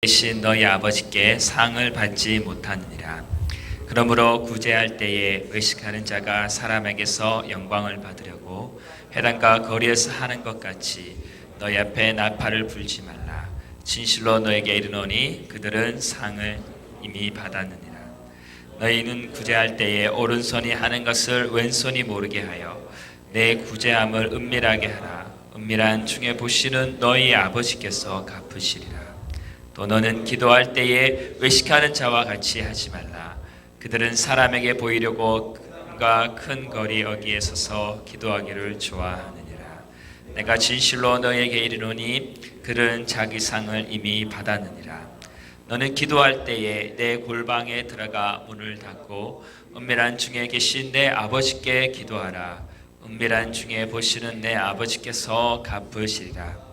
계신 너희 아버지께 상을 받지 못하느니라. 그러므로 구제할 때에 의식하는 자가 사람에게서 영광을 받으려고 회당과 거리에서 하는 것 같이 너희 앞에 나팔을 불지 말라. 진실로 너에게 이르노니 그들은 상을 이미 받았느니라. 너희는 구제할 때에 오른손이 하는 것을 왼손이 모르게 하여 내 구제함을 은밀하게 하라. 은밀한 중에 보시는 너희 아버지께서 갚으시리라. 또 너는 기도할 때에 외식하는 자와 같이 하지 말라. 그들은 사람에게 보이려고 큰 거리 어귀에 서서 기도하기를 좋아하느니라. 내가 진실로 너에게 이르노니 그들은 자기 상을 이미 받았느니라. 너는 기도할 때에 내 골방에 들어가 문을 닫고 은밀한 중에 계신 내 아버지께 기도하라. 은밀한 중에 보시는 내 아버지께서 갚으시리라.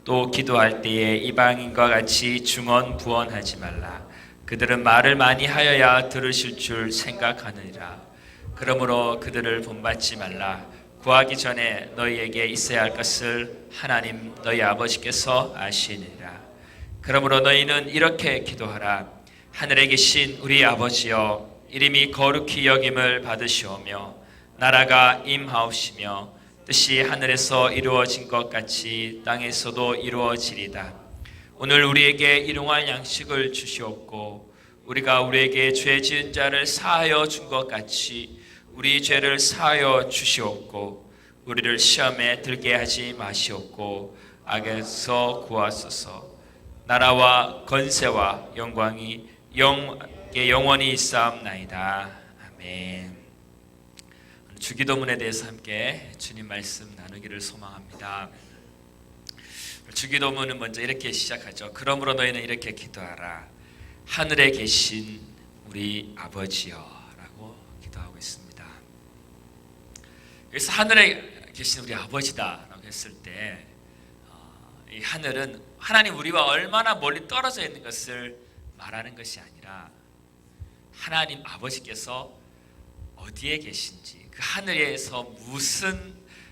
또 기도할 때에 이방인과 같이 중언부언하지 말라. 그들은 말을 많이 하여야 들으실 줄 생각하느니라. 그러므로 그들을 본받지 말라. 구하기 전에 너희에게 있어야 할 것을 하나님 너희 아버지께서 아시느니라. 그러므로 너희는 이렇게 기도하라. 하늘에 계신 우리 아버지여, 이름이 거룩히 여김을 받으시오며 나라가 임하옵시며 뜻이 하늘에서 이루어진 것 같이 땅에서도 이루어지리다. 오늘 우리에게 일용할 양식을 주시옵고 우리가 우리에게 죄 지은 자를 사하여 준 것 같이 우리 죄를 사하여 주시옵고 우리를 시험에 들게 하지 마시옵고 악에서 구하소서. 나라와 권세와 영광이 영원히 있사옵나이다. 아멘. 주기도문에 대해서 함께 주님 말씀 나누기를 소망합니다. 주기도문은 먼저 이렇게 시작하죠. 그러므로 너희는 이렇게 기도하라. 하늘에 계신 우리 아버지여 라고 기도하고 있습니다. 여기서 하늘에 계신 우리 아버지다 라고 했을 때 이 하늘은 하나님 우리와 얼마나 멀리 떨어져 있는 것을 말하는 것이 아니라 하나님 아버지께서 어디에 계신지, 그 하늘에서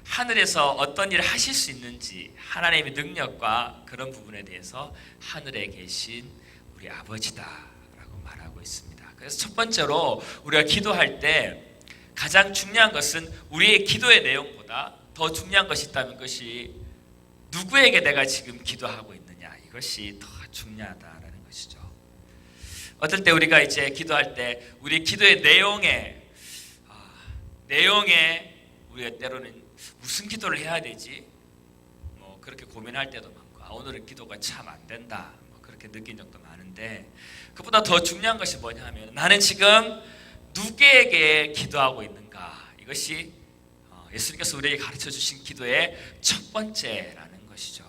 하늘에서 어떤 일을 하실 수 있는지, 하나님의 능력과 그런 부분에 대해서 하늘에 계신 우리 아버지다라고 말하고 있습니다. 그래서 첫 번째로 우리가 기도할 때 가장 중요한 것은 우리의 기도의 내용보다 더 중요한 것이 있다면 그것이 누구에게 내가 지금 기도하고 있느냐, 이것이 더 중요하다라는 것이죠. 어떨 때 우리가 이제 기도할 때 우리 기도의 내용에 우리가 때로는 무슨 기도를 해야 되지? 그렇게 고민할 때도 많고, 오늘은 기도가 참 안 된다, 그렇게 느낀 적도 많은데, 그보다 더 중요한 것이 뭐냐면 나는 지금 누구에게 기도하고 있는가? 이것이 예수님께서 우리에게 가르쳐 주신 기도의 첫 번째라는 것이죠.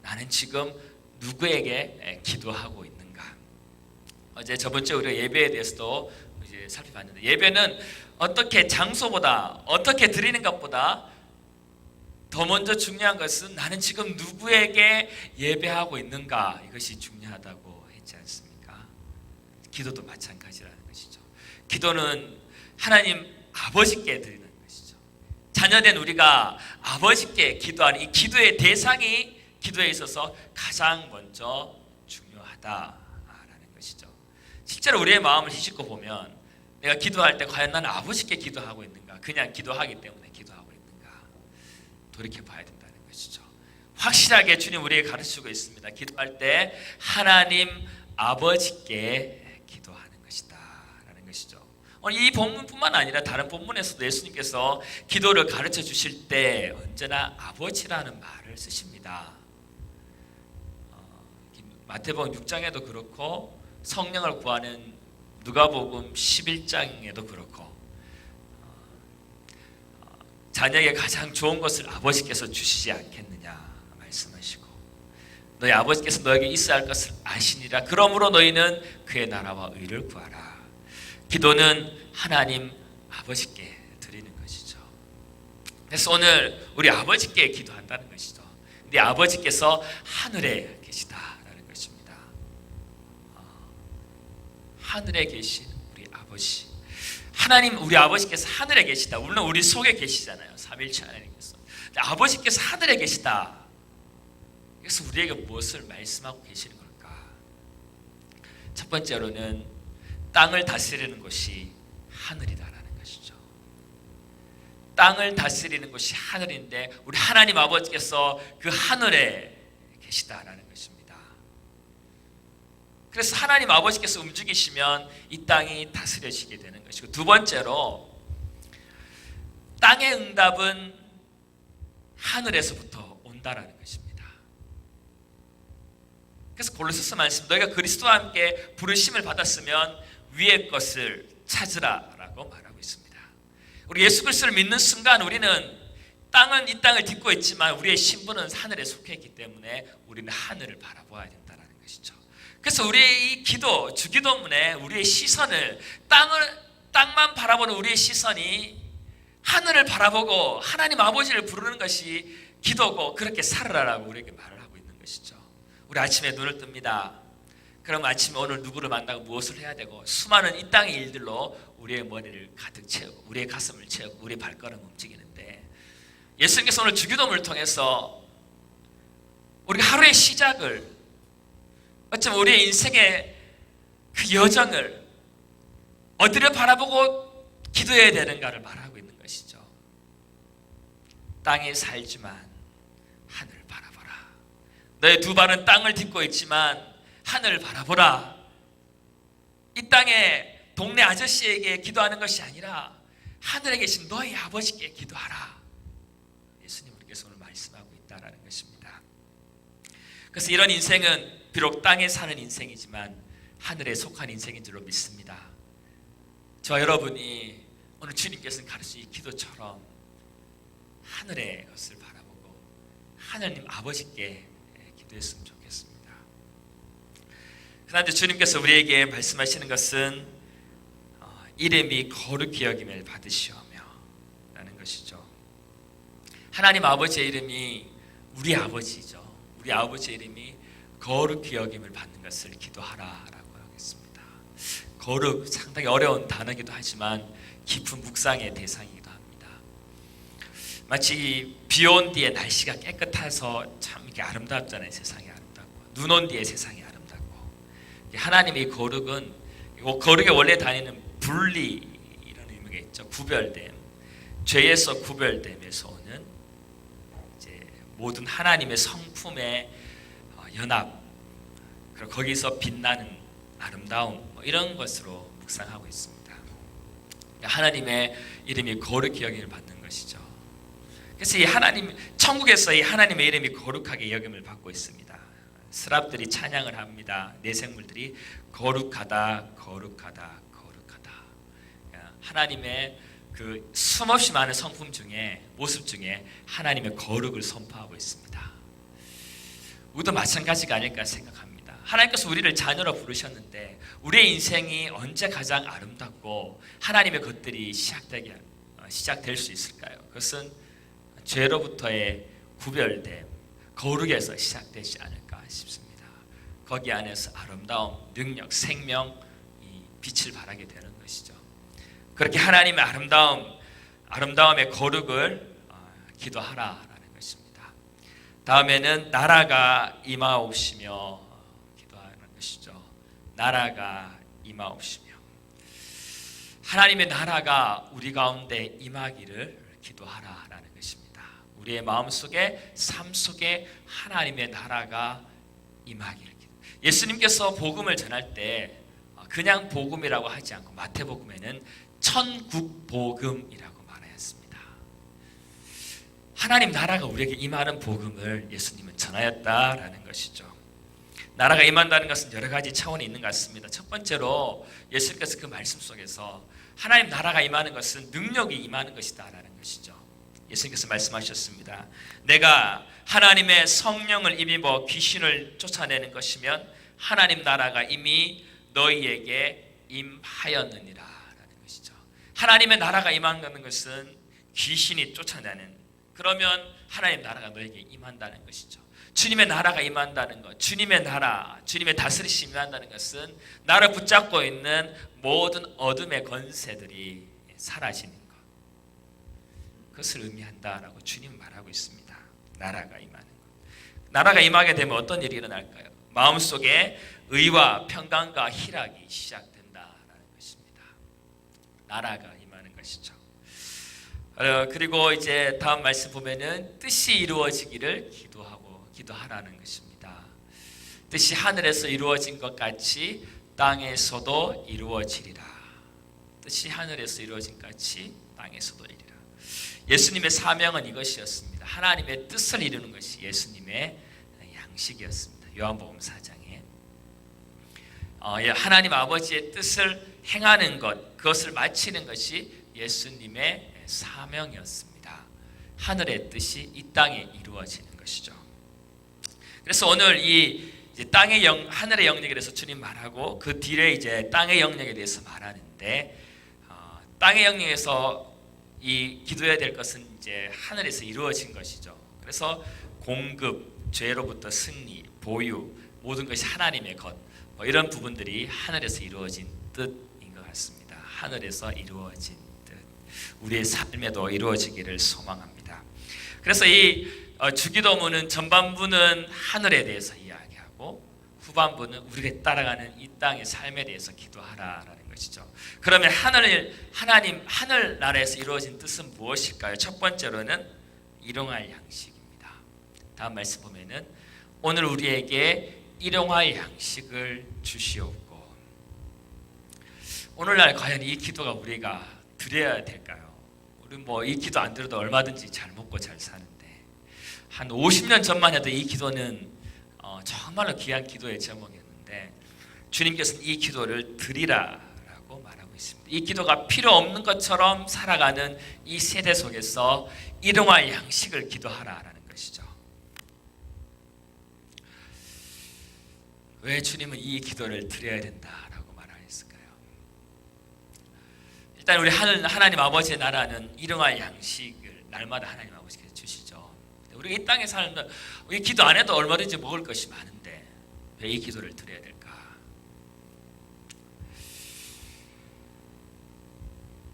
나는 지금 누구에게 기도하고 있는가? 어제 저번 주에 우리가 예배에 대해서도 이제 살펴봤는데, 예배는 어떻게 장소보다 어떻게 드리는 것보다 더 먼저 중요한 것은 나는 지금 누구에게 예배하고 있는가, 이것이 중요하다고 했지 않습니까? 기도도 마찬가지라는 것이죠. 기도는 하나님 아버지께 드리는 것이죠. 자녀된 우리가 아버지께 기도하는 이 기도의 대상이 기도에 있어서 가장 먼저 중요하다라는 것이죠. 실제로 우리의 마음을 휘젓고 보면 내가 기도할 때 과연 나는 아버지께 기도하고 있는가, 그냥 기도하기 때문에 기도하고 있는가, 돌이켜 봐야 된다는 것이죠. 확실하게 주님 우리에게 가르치고 있습니다. 기도할 때 하나님 아버지께 기도하는 것이다 라는 것이죠. 이 본문뿐만 아니라 다른 본문에서도 예수님께서 기도를 가르쳐 주실 때 언제나 아버지라는 말을 쓰십니다. 마태복음 6장에도 그렇고 성령을 구하는 누가복음 11장에도 그렇고 자녀에게 가장 좋은 것을 아버지께서 주시지 않겠느냐 말씀하시고, 너희 아버지께서 너에게 있어야 할 것을 아시니라. 그러므로 너희는 그의 나라와 의를 구하라. 기도는 하나님 아버지께 드리는 것이죠. 그래서 오늘 우리 아버지께 기도한다는 것이죠. 네 아버지께서 하늘에 계시다라는 것입니다. 하늘에 계신 우리 아버지, 하나님 우리 아버지께서 하늘에 계시다. 물론 우리 속에 계시잖아요. 삼위일체 하나님께서. 아버지께서 하늘에 계시다. 그래서 우리에게 무엇을 말씀하고 계시는 걸까? 첫 번째로는 땅을 다스리는 것이 하늘이다라는 것이죠. 땅을 다스리는 것이 하늘인데 우리 하나님 아버지께서 그 하늘에 계시다라는 것입니다. 그래서 하나님 아버지께서 움직이시면 이 땅이 다스려지게 되는 것이고, 두 번째로 땅의 응답은 하늘에서부터 온다라는 것입니다. 그래서 골로새서 말씀, 너희가 그리스도와 함께 부르심을 받았으면 위의 것을 찾으라라고 말하고 있습니다. 우리 예수 그리스도를 믿는 순간 우리는 이 땅을 딛고 있지만 우리의 신분은 하늘에 속해 있기 때문에 우리는 하늘을 바라보아야 된다는 것이죠. 그래서 우리의 이 기도, 주기도문에 우리의 시선을 땅만 바라보는 우리의 시선이 하늘을 바라보고 하나님 아버지를 부르는 것이 기도고, 그렇게 살아라라고 우리에게 말을 하고 있는 것이죠. 우리 아침에 눈을 뜹니다. 그럼 아침에 오늘 누구를 만나고 무엇을 해야 되고, 수많은 이 땅의 일들로 우리의 머리를 가득 채우고 우리의 가슴을 채우고 우리의 발걸음 움직이는데, 예수님께서 오늘 주기도문을 통해서 우리가 하루의 시작을, 어쩌면 우리의 인생의 그 여정을 어디를 바라보고 기도해야 되는가를 말하고 있는 것이죠. 땅에 살지만 하늘을 바라보라. 너의 두 발은 땅을 딛고 있지만 하늘을 바라보라. 이 땅에 동네 아저씨에게 기도하는 것이 아니라 하늘에 계신 너의 아버지께 기도하라. 예수님 우리께서 오늘 말씀하고 있다는 것입니다. 그래서 이런 인생은 비록 땅에 사는 인생이지만 하늘에 속한 인생인 줄로 믿습니다. 저와 여러분이 오늘 주님께서 가르치신 이 기도처럼 하늘의 것을 바라보고 하나님 아버지께 기도했으면 좋겠습니다. 그런데 주님께서 우리에게 말씀하시는 것은 이름이 거룩히 여김을 받으시오며 라는 것이죠. 하나님 아버지의 이름이 우리 아버지죠. 우리 아버지의 이름이 거룩히 여김을 받는 것을 기도하라라고 하겠습니다. 거룩, 상당히 어려운 단어이기도 하지만 깊은 묵상의 대상이기도 합니다. 마치 비 온 뒤에 날씨가 깨끗해서 참 이렇게 아름답잖아요. 세상이 아름답고, 눈 온 뒤에 세상이 아름답고. 하나님의 거룩은, 거룩의 원래 단위는 분리, 이런 의미가 있죠. 구별됨, 죄에서 구별됨에서 오는 이제 모든 하나님의 성품의 연합, 그리고 거기서 빛나는 아름다움, 이런 것으로 묵상하고 있습니다. 하나님의 이름이 거룩히 여김을 받는 것이죠. 그래서 이 하나님, 천국에서 이 하나님의 이름이 거룩하게 여김을 받고 있습니다. 스랍들이 찬양을 합니다. 내생물들이 거룩하다, 거룩하다, 거룩하다. 하나님의 그 숨없이 많은 성품 중에, 모습 중에 하나님의 거룩을 선포하고 있습니다. 우리도 마찬가지가 아닐까 생각합니다. 하나님께서 우리를 자녀로 부르셨는데 우리의 인생이 언제 가장 아름답고 하나님의 것들이 시작될 수 있을까요? 그것은 죄로부터의 구별됨, 거룩에서 시작되지 않을까 싶습니다. 거기 안에서 아름다움, 능력, 생명, 이 빛을 발하게 되는 것이죠. 그렇게 하나님의 아름다움의 거룩을 기도하라라는 것입니다. 다음에는 나라가 임하옵시며 기도하는 것이죠. 나라가 임하옵시며, 하나님의 나라가 우리 가운데 임하기를 기도하라라는 것입니다. 우리의 마음속에, 삶 속에 하나님의 나라가 임하기를. 예수님께서 복음을 전할 때 그냥 복음이라고 하지 않고 마태복음에는 천국복음이라고 말하였습니다. 하나님 나라가 우리에게 임하는 복음을 예수님은 전하였다라는 것이죠. 나라가 임한다는 것은 여러 가지 차원이 있는 것 같습니다. 첫 번째로 예수님께서 그 말씀 속에서 하나님 나라가 임하는 것은 능력이 임하는 것이다라는 것이죠. 예수님께서 말씀하셨습니다. 내가 하나님의 성령을 입어 귀신을 쫓아내는 것이면 하나님 나라가 이미 너희에게 임하였느니라 라는 것이죠. 하나님의 나라가 임한다는 것은 귀신이 쫓아내는, 그러면 하나님 나라가 너에게 임한다는 것이죠. 주님의 나라가 임한다는 것, 주님의 나라, 주님의 다스리심이 임한다는 것은 나를 붙잡고 있는 모든 어둠의 권세들이 사라지는 것, 그것을 의미한다라고 주님은 말하고 있습니다. 나라가 임하는 것. 나라가 임하게 되면 어떤 일이 일어날까요? 마음속에 의와 평강과 희락이 시작된다라는 것입니다. 나라가 임하는 것이죠. 그리고 이제 다음 말씀 보면은 뜻이 이루어지기를 기도하라는 것입니다. 뜻이 하늘에서 이루어진 것 같이 땅에서도 이루어지리라. 뜻이 하늘에서 이루어진 것 같이 땅에서도 이루어지리라. 예수님의 사명은 이것이었습니다. 하나님의 뜻을 이루는 것이 예수님의 양식이었습니다. 요한복음 4장에 하나님 아버지의 뜻을 행하는 것, 그것을 마치는 것이 예수님의 사명이었습니다. 하늘의 뜻이 이 땅에 이루어지는 것이죠. 그래서 오늘 이 땅의 하늘의 영역에 대해서 주님 말하고 그 뒤에 이제 땅의 영역에 대해서 말하는데, 땅의 영역에서 이 기도해야 될 것은 이제 하늘에서 이루어진 것이죠. 그래서 공급, 죄로부터 승리, 보유, 모든 것이 하나님의 것, 이런 부분들이 하늘에서 이루어진 뜻인 것 같습니다. 하늘에서 이루어진 뜻, 우리의 삶에도 이루어지기를 소망합니다. 그래서 이 주기도문은 전반부는 하늘에 대해서 이야기하고 후반부는 우리가 따라가는 이 땅의 삶에 대해서 기도하라라는 것이죠. 그러면 하나님 하늘나라에서 이루어진 뜻은 무엇일까요? 첫 번째로는 일용할 양식입니다. 다음 말씀 보면은 오늘 우리에게 일용할 양식을 주시옵고. 오늘날 과연 이 기도가 우리가 드려야 될까요? 우리 이 기도 안 드려도 얼마든지 잘 먹고 잘 사는데, 한 50년 전만 해도 이 기도는 정말로 귀한 기도의 제목이었는데, 주님께서는 이 기도를 드리라라고 말하고 있습니다. 이 기도가 필요 없는 것처럼 살아가는 이 세대 속에서 일용할 양식을 기도하라라는 것이죠. 왜 주님은 이 기도를 드려야 된다라고 말하였을까요? 일단 우리 하나님 아버지의 나라는 일용할 양식을 날마다 하나님 아버지께서 주시죠. 우리가 이 땅에 살면 이 기도 안 해도 얼마든지 먹을 것이 많은데 왜 이 기도를 드려야 될까?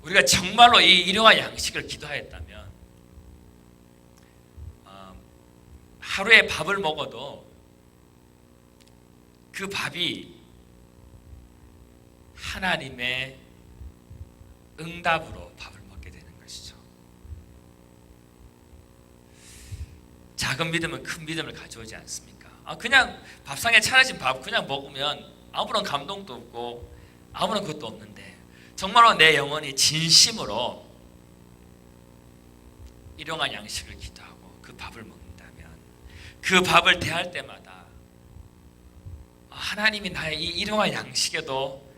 우리가 정말로 이 일용할 양식을 기도하였다면 하루에 밥을 먹어도 그 밥이 하나님의 응답으로 밥을 먹게 되는 것이죠. 작은 믿음은 큰 믿음을 가져오지 않습니까? 그냥 밥상에 차려진 밥 그냥 먹으면 아무런 감동도 없고 아무런 것도 없는데, 정말로 내 영혼이 진심으로 일용할 양식을 기도하고 그 밥을 먹는다면, 그 밥을 대할 때마다 하나님이 나의 이 일용할 양식에도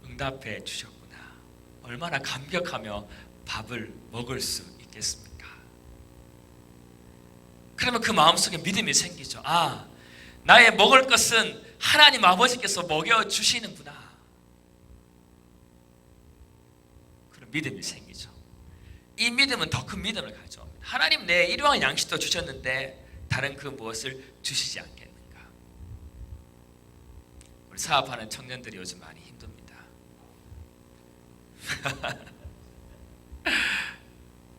응답해 주셨구나, 얼마나 감격하며 밥을 먹을 수 있겠습니까? 그러면 그 마음속에 믿음이 생기죠. 나의 먹을 것은 하나님 아버지께서 먹여주시는구나, 그런 믿음이 생기죠. 이 믿음은 더 큰 믿음을 가져옵니다. 하나님 내 일용할 양식도 주셨는데 다른 그 무엇을 주시지 않겠는가? 우리 사업하는 청년들이 요즘 많이 힘듭니다.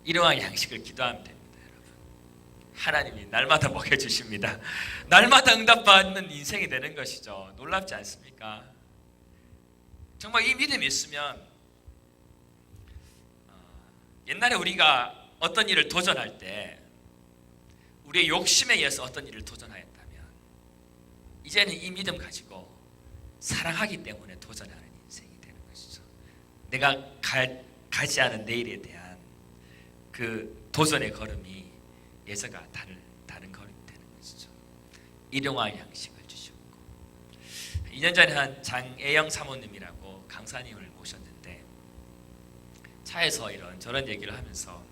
일용할 양식을 기도하면 됩니다. 하나님이 날마다 먹여주십니다. 날마다 응답받는 인생이 되는 것이죠. 놀랍지 않습니까? 정말 이 믿음이 있으면, 옛날에 우리가 어떤 일을 도전할 때 우리의 욕심에 의해서 어떤 일을 도전하였다면, 이제는 이 믿음 가지고 사랑하기 때문에 도전하는 인생이 되는 것이죠. 내가 가지 않은 내일에 대한 그 도전의 걸음이 예서가 다른 걸음이 되는 것이죠. 일용할 양식을 주시고. 2년 전에 한 장애영 사모님이라고 강사님을 모셨는데, 차에서 이런저런 얘기를 하면서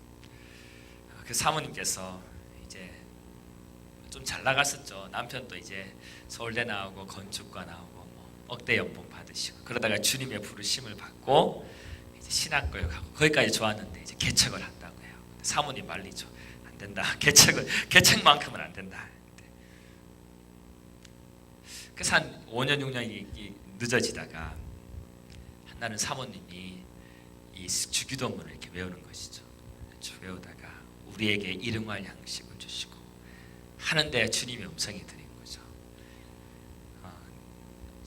그 사모님께서 이제 좀 잘 나갔었죠. 남편도 이제 서울대 나오고 건축과 나오고 억대 연봉 받으시고, 그러다가 주님의 부르심을 받고 이제 신학교에 가고 거기까지 좋았는데 이제 개척을 한다고 해요. 사모님 말리죠. 안 된다. 개척만큼은 안 된다. 그래서 한 5년 6년이 늦어지다가 한날은 사모님이 이 주기도문을 이렇게 외우는 것이죠. 외우다가 우리에게 일용할 양식을 주시고 하는데 주님의 음성이 들린 거죠.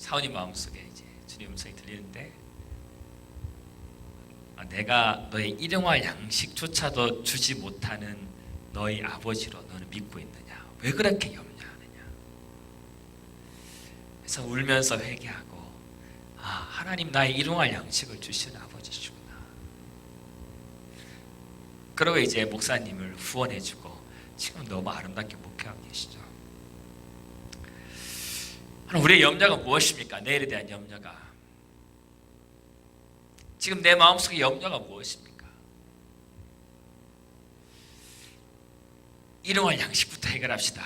사원님 마음속에 이제 주님 음성이 들리는데, 내가 너의 일용할 양식조차도 주지 못하는 너희 아버지로 너는 믿고 있느냐? 왜 그렇게 염려하느냐? 그래서 울면서 회개하고, 하나님 나의 일용할 양식을 주시는 아버지시구나. 그러고 이제 목사님을 후원해주고 지금 너무 아름답게 목회하고 계시죠. 우리의 염려가 무엇입니까? 내일에 대한 염려가. 지금 내 마음속의 염려가 무엇입니까? 일용할 양식부터 해결합시다.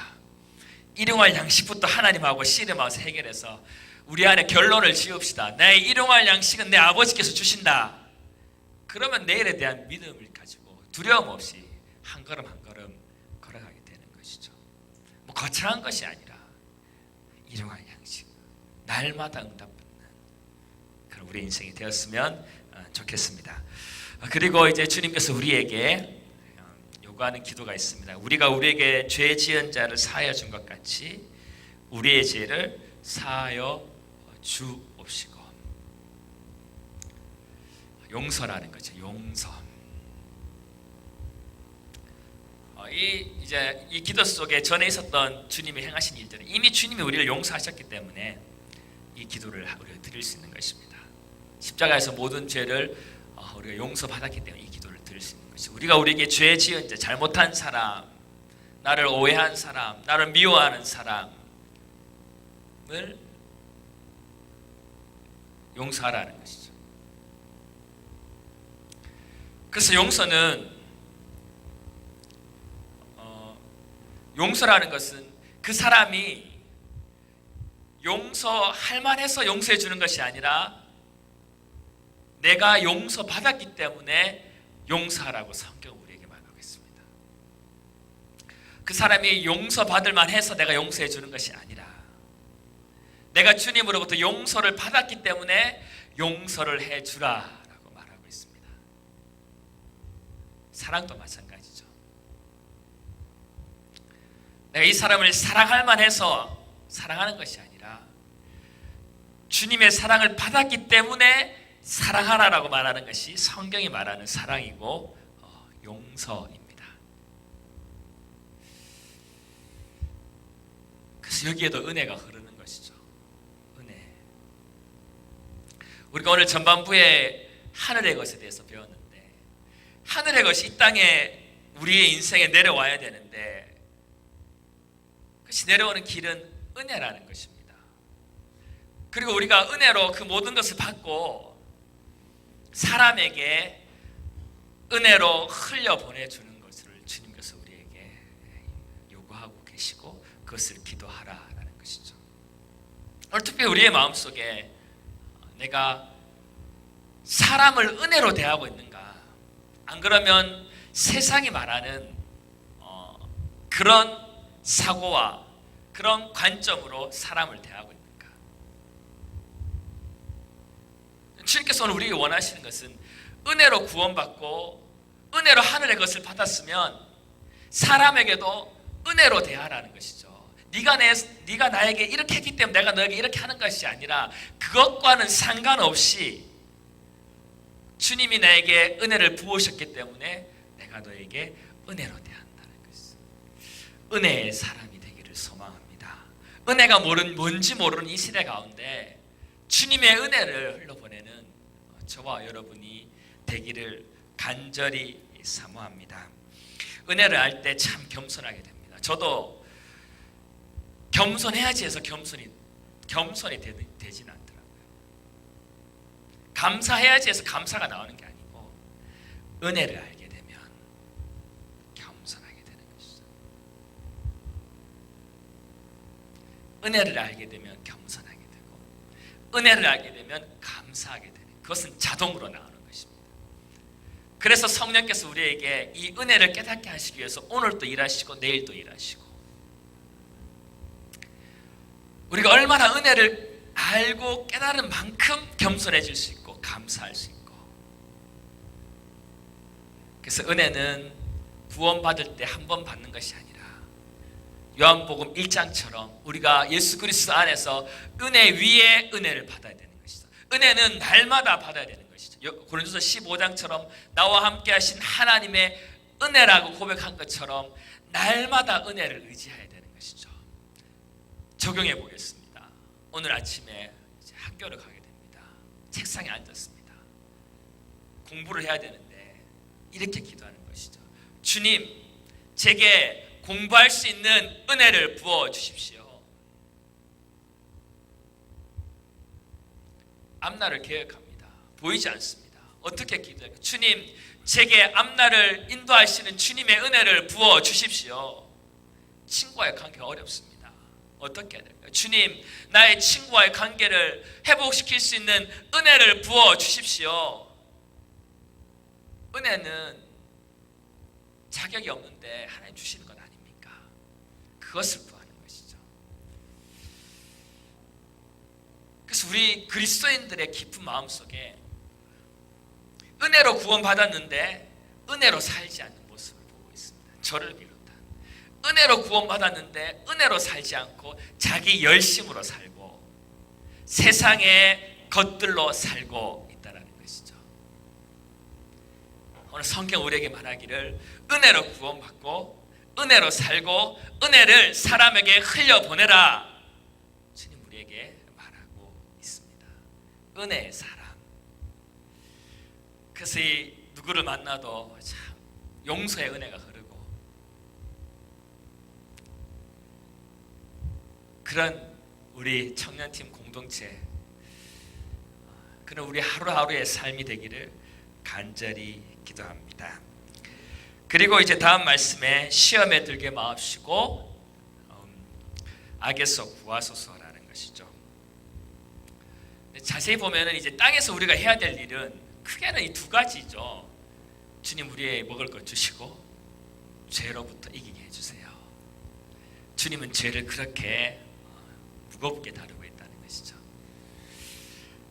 일용할 양식부터 하나님하고 씨름하면서 해결해서 우리 안에 결론을 지읍시다. 내 일용할 양식은 내 아버지께서 주신다. 그러면 내일에 대한 믿음을 가지고 두려움 없이 한 걸음 한 걸음 걸어가게 되는 것이죠. 뭐 거창한 것이 아니라 일용할 양식, 날마다 응답받는 그런 우리 인생이 되었으면 좋겠습니다. 그리고 이제 주님께서 우리에게 요구하는 기도가 있습니다. 우리가 우리에게 죄 지은 자를 사하여 준 것 같이 우리의 죄를 사하여 주옵시고. 용서라는 거죠. 용서. 이 기도 속에 전에 있었던 주님이 행하신 일들은 이미 주님이 우리를 용서하셨기 때문에 이 기도를 우리가 드릴 수 있는 것입니다. 십자가에서 모든 죄를 우리가 용서받았기 때문에 이 기도를 드릴 수 있는 것이죠. 우리가 우리에게 죄 지은 자, 잘못한 사람, 나를 오해한 사람, 나를 미워하는 사람을 용서하라는 것이죠. 그래서 용서라는 것은 그 사람이 용서할 만해서 용서해 주는 것이 아니라 내가 용서받았기 때문에 용서하라고 성경은 우리에게 말하고 있습니다. 그 사람이 용서받을 만해서 내가 용서해 주는 것이 아니라 내가 주님으로부터 용서를 받았기 때문에 용서를 해주라라고 말하고 있습니다. 사랑도 마찬가지죠. 내가 이 사람을 사랑할 만해서 사랑하는 것이 아니라 주님의 사랑을 받았기 때문에 사랑하라라고 말하는 것이 성경이 말하는 사랑이고 용서입니다. 그래서 여기에도 은혜가 흐르는 것이죠. 은혜. 우리가 오늘 전반부에 하늘의 것에 대해서 배웠는데 하늘의 것이 이 땅에 우리의 인생에 내려와야 되는데 그것이 내려오는 길은 은혜라는 것입니다. 그리고 우리가 은혜로 그 모든 것을 받고 사람에게 은혜로 흘려보내주는 것을 주님께서 우리에게 요구하고 계시고 그것을 기도하라라는 것이죠. 오늘 특별히 우리의 마음속에 내가 사람을 은혜로 대하고 있는가, 안 그러면 세상이 말하는 그런 사고와 그런 관점으로 사람을 대하고 있는가. 주님께서 오늘 우리에게 원하시는 것은 은혜로 구원받고 은혜로 하늘의 것을 받았으면 사람에게도 은혜로 대하라는 것이죠. 네가 나에게 이렇게 했기 때문에 내가 너에게 이렇게 하는 것이 아니라 그것과는 상관없이 주님이 나에게 은혜를 부으셨기 때문에 내가 너에게 은혜로 대한다는 것이죠. 은혜의 사람이 되기를 소망합니다. 은혜가 뭔지 모르는 이 시대 가운데 주님의 은혜를 흘러보내는 저와 여러분이 되기를 간절히 사모합니다. 은혜를 알 때 참 겸손하게 됩니다. 저도 겸손해야지 해서 겸손이 되진 않더라고요. 감사해야지 해서 감사가 나오는 게 아니고 은혜를 알게 되면 겸손하게 되는 것이죠. 은혜를 알게 되면 겸손하게 되고 은혜를 알게 되면 감사하게 되는, 그것은 자동으로 나오는 것입니다. 그래서 성령께서 우리에게 이 은혜를 깨닫게 하시기 위해서 오늘도 일하시고 내일도 일하시고 우리가 얼마나 은혜를 알고 깨달은 만큼 겸손해질 수 있고 감사할 수 있고, 그래서 은혜는 구원받을 때 한 번 받는 것이 아니라 요한복음 1장처럼 우리가 예수 그리스도 안에서 은혜 위에 은혜를 받아야 되는 것이죠. 은혜는 날마다 받아야 되는 것이죠. 고린도서 15장처럼 나와 함께 하신 하나님의 은혜라고 고백한 것처럼 날마다 은혜를 의지해야 되는 것이죠. 적용해 보겠습니다. 오늘 아침에 이제 학교를 가게 됩니다. 책상에 앉았습니다. 공부를 해야 되는데 이렇게 기도하는 것이죠. 주님, 제게 공부할 수 있는 은혜를 부어 주십시오. 앞날을 계획합니다. 보이지 않습니다. 어떻게 기도할까요? 주님, 제게 앞날을 인도하시는 주님의 은혜를 부어 주십시오. 친구와의 관계가 어렵습니다. 어떻게 해야 될까요? 주님, 나의 친구와의 관계를 회복시킬 수 있는 은혜를 부어 주십시오. 은혜는 자격이 없는데 하나님 주시는 것 아닙니까? 그것을 구하는 것이죠. 그래서 우리 그리스도인들의 깊은 마음속에 은혜로 구원받았는데 은혜로 살지 않는 모습을 보고 있습니다. 저를 비롯한 은혜로 구원받았는데 은혜로 살지 않고 자기 열심으로 살고 세상의 것들로 살고 있다는 것이죠. 오늘 성경 우리에게 말하기를 은혜로 구원받고 은혜로 살고 은혜를 사람에게 흘려보내라. 주님 우리에게 말하고 있습니다. 은혜의 사람. 그래서 이 누구를 만나도 참 용서의 은혜가 흐르고 그런 우리 청년팀 공동체, 그런 우리 하루하루의 삶이 되기를 간절히 기도합니다. 그리고 이제 다음 말씀에 시험에 들게 마옵시고 악에서 구하소서라는 것이죠. 자세히 보면은 이제 땅에서 우리가 해야 될 일은 크게는 이 두 가지죠. 주님 우리의 먹을 것 주시고 죄로부터 이기게 해주세요. 주님은 죄를 그렇게 무겁게 다루고 있다는 것이죠.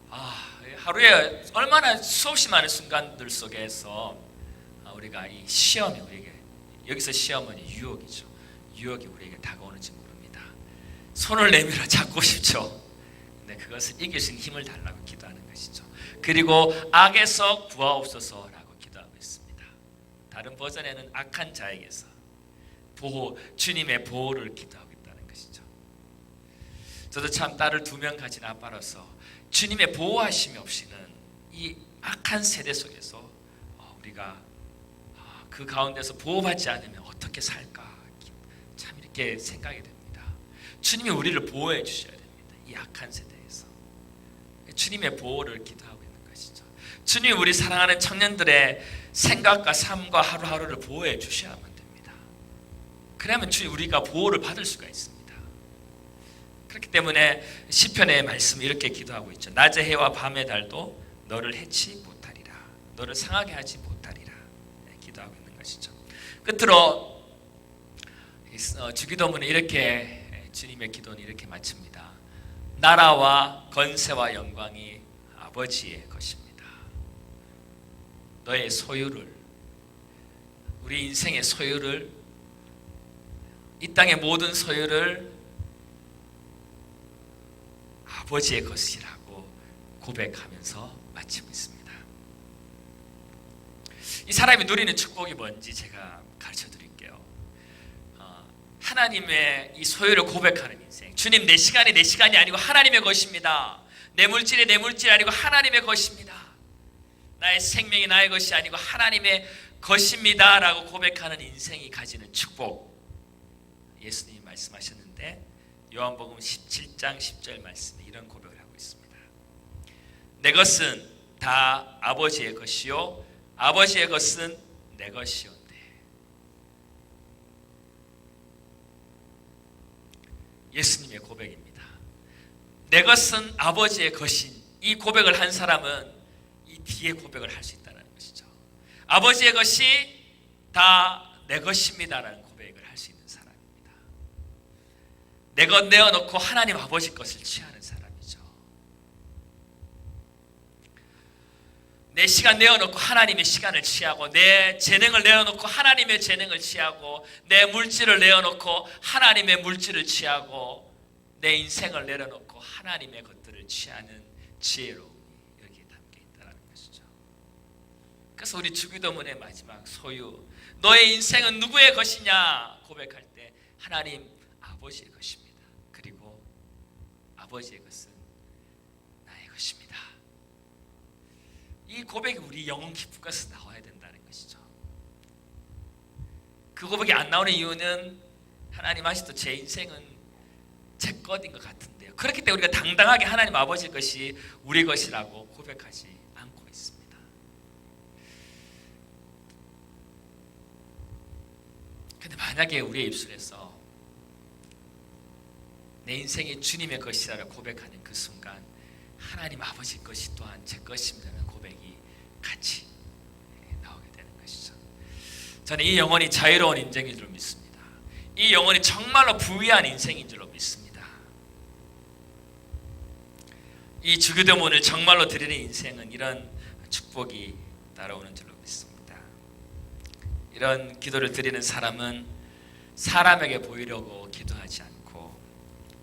하루에 얼마나 수없이 많은 순간들 속에서 우리가 이 시험이 우리에게, 여기서 시험은 유혹이죠. 유혹이 우리에게 다가오는지 모릅니다. 손을 내밀어 잡고 싶죠. 근데 그것을 이길 수 있는 힘을 달라고 기도하는 것이죠. 그리고 악에서 구하옵소서라고 기도하고 있습니다. 다른 버전에는 악한 자에게서 보호, 주님의 보호를 기도하고 있다는 것이죠. 저도 참 딸을 2명 가진 아빠로서 주님의 보호하심이 없이는 이 악한 세대 속에서 우리가 그 가운데서 보호받지 않으면 어떻게 살까 참 이렇게 생각이 됩니다. 주님이 우리를 보호해 주셔야 됩니다. 이 악한 세대에서 주님의 보호를 기도하고 있는 것이죠. 주님이 우리 사랑하는 청년들의 생각과 삶과 하루하루를 보호해 주셔야만 됩니다. 그러면 주님 우리가 보호를 받을 수가 있습니다. 그렇기 때문에 시편의 말씀 이렇게 기도하고 있죠. 낮의 해와 밤의 달도 너를 해치 못하리라. 너를 상하게 하지 못하리라. 기도하고 있는 것이죠. 끝으로 주기도문은 이렇게, 주님의 기도는 이렇게 마칩니다. 나라와 건세와 영광이 아버지의 것입니다. 너의 소유를, 우리 인생의 소유를, 이 땅의 모든 소유를 아버지의 것이라고 고백하면서 마치고 있습니다. 이 사람이 누리는 축복이 뭔지 제가 가르쳐 드릴게요. 하나님의 이 소유를 고백하는 인생. 주님, 내 시간이 내 시간이 아니고 하나님의 것입니다. 내 물질이 내 물질이 아니고 하나님의 것입니다. 나의 생명이 나의 것이 아니고 하나님의 것입니다 라고 고백하는 인생이 가지는 축복, 예수님이 말씀하셨는데 요한복음 17장 10절 말씀에 이런 고백을 하고 있습니다. 내 것은 다 아버지의 것이요 아버지의 것은 내 것이온데. 예수님의 고백입니다. 내 것은 아버지의 것인 이 고백을 한 사람은 이 뒤에 고백을 할 수 있다는 것이죠. 아버지의 것이 다 내 것입니다라는 고백을 할 수 있는 사람입니다. 내 것 내어놓고 하나님 아버지 것을 취하는 사람이죠. 내 시간 내어놓고 하나님의 시간을 취하고, 내 재능을 내어놓고 하나님의 재능을 취하고, 내 물질을 내어놓고 하나님의 물질을 취하고, 내 인생을 내려놓고 하나님의 것들을 취하는 지혜로움이 여기에 담겨 있다는 것이죠. 그래서 우리 주기도문의 마지막 소유, 너의 인생은 누구의 것이냐 고백할 때 하나님 아버지의 것입니다. 그리고 아버지의 것은 나의 것입니다. 이 고백이 우리 영혼 깊이에서 나와야 된다는 것이죠. 그 고백이 안 나오는 이유는 하나님 아직도 제 인생은 제 것인 것 같은데요. 그렇기 때문에 우리가 당당하게 하나님 아버지 것이 우리 것이라고 고백하지 않고 있습니다. 근데 만약에 우리의 입술에서 내 인생이 주님의 것이라고 고백하는 그 순간 하나님 아버지 것이 또한 제 것입니다라는 고백이 같이 나오게 되는 것이죠. 저는 이 영혼이 자유로운 인생인 줄 믿습니다. 이 영혼이 정말로 부유한 인생인 줄로 믿습니다. 이 주기도문을 정말로 드리는 인생은 이런 축복이 따라오는 줄로 믿습니다. 이런 기도를 드리는 사람은 사람에게 보이려고 기도하지 않고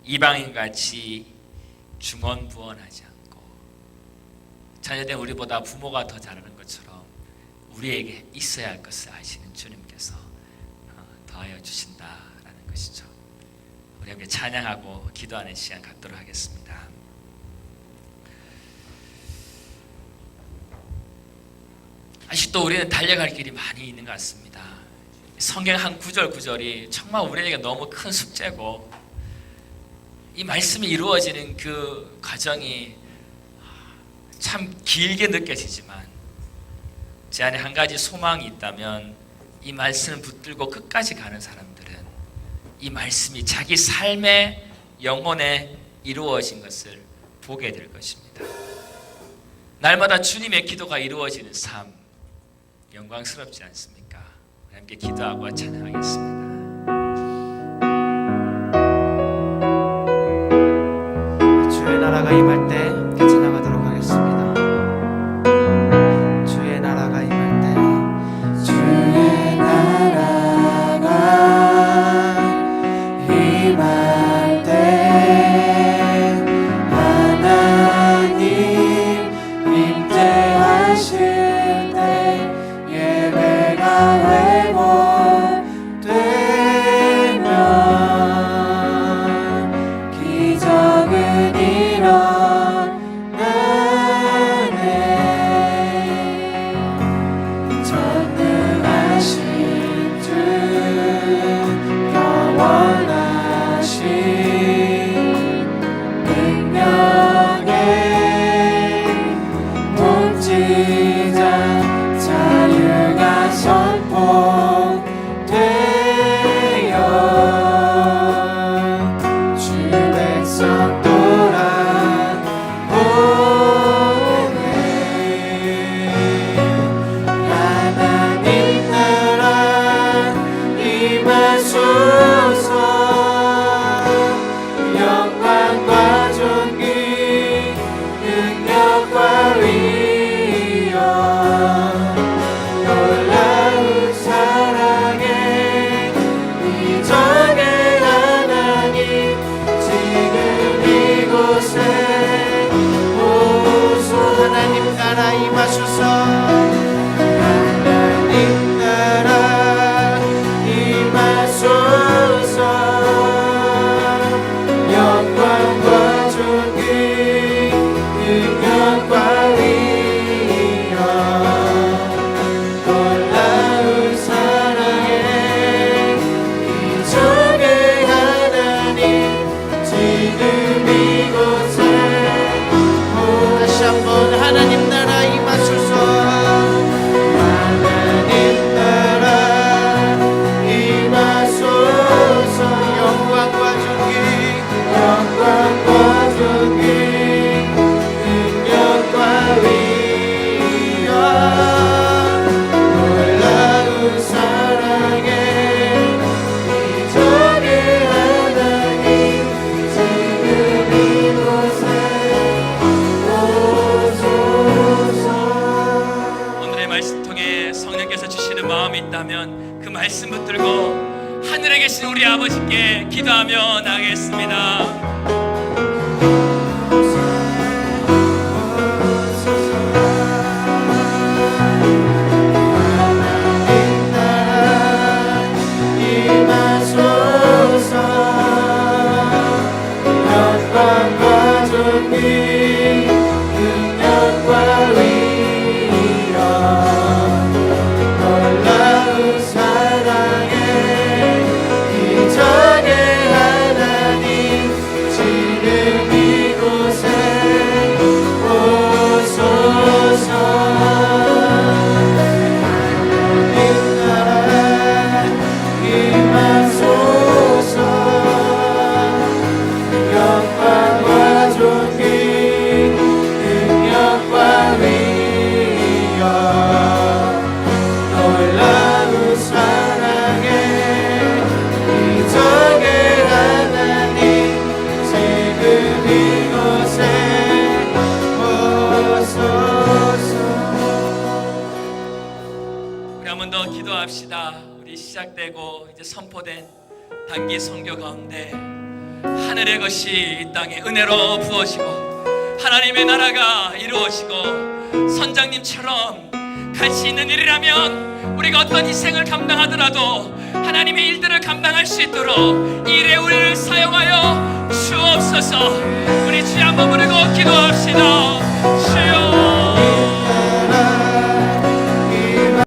이방인같이 중언부언하지 않고 자녀된 우리보다 부모가 더 잘하는 것처럼 우리에게 있어야 할 것을 아시는 주님께서 더하여 주신다라는 것이죠. 우리 함께 찬양하고 기도하는 시간 갖도록 하겠습니다. 아직도 우리는 달려갈 길이 많이 있는 것 같습니다. 성경 한 구절이 정말 우리에게 너무 큰 숙제고, 이 말씀이 이루어지는 그 과정이 참 길게 느껴지지만 제 안에 한 가지 소망이 있다면, 이 말씀을 붙들고 끝까지 가는 사람들은 이 말씀이 자기 삶의 영혼에 이루어진 것을 보게 될 것입니다. 날마다 주님의 기도가 이루어지는 삶, 영광스럽지 않습니까? 우리 함께 기도하고 찬양하겠습니다. 주의 나라가 임할 때 같이 나가도록 하겠습니다. 주의 나라가 임할 때, 주의 나라가 임할 때 하나님 임재하실 하나님 나라 임하소서. 일이라면 그 말씀 붙들고 하늘에 계신 우리 아버지께 기도하며 나가겠습니다. 우리 시작되고 이제 선포된 단기 선교 가운데 하늘의 것이 이 땅에 은혜로 부어지고 하나님의 나라가 이루어지고 선장님처럼 갈 수 있는 일이라면 우리가 어떤 희생을 감당하더라도 하나님의 일들을 감당할 수 있도록 일에 우리를 사용하여 주옵소서. 우리 주여 한번 부르고 기도합시다.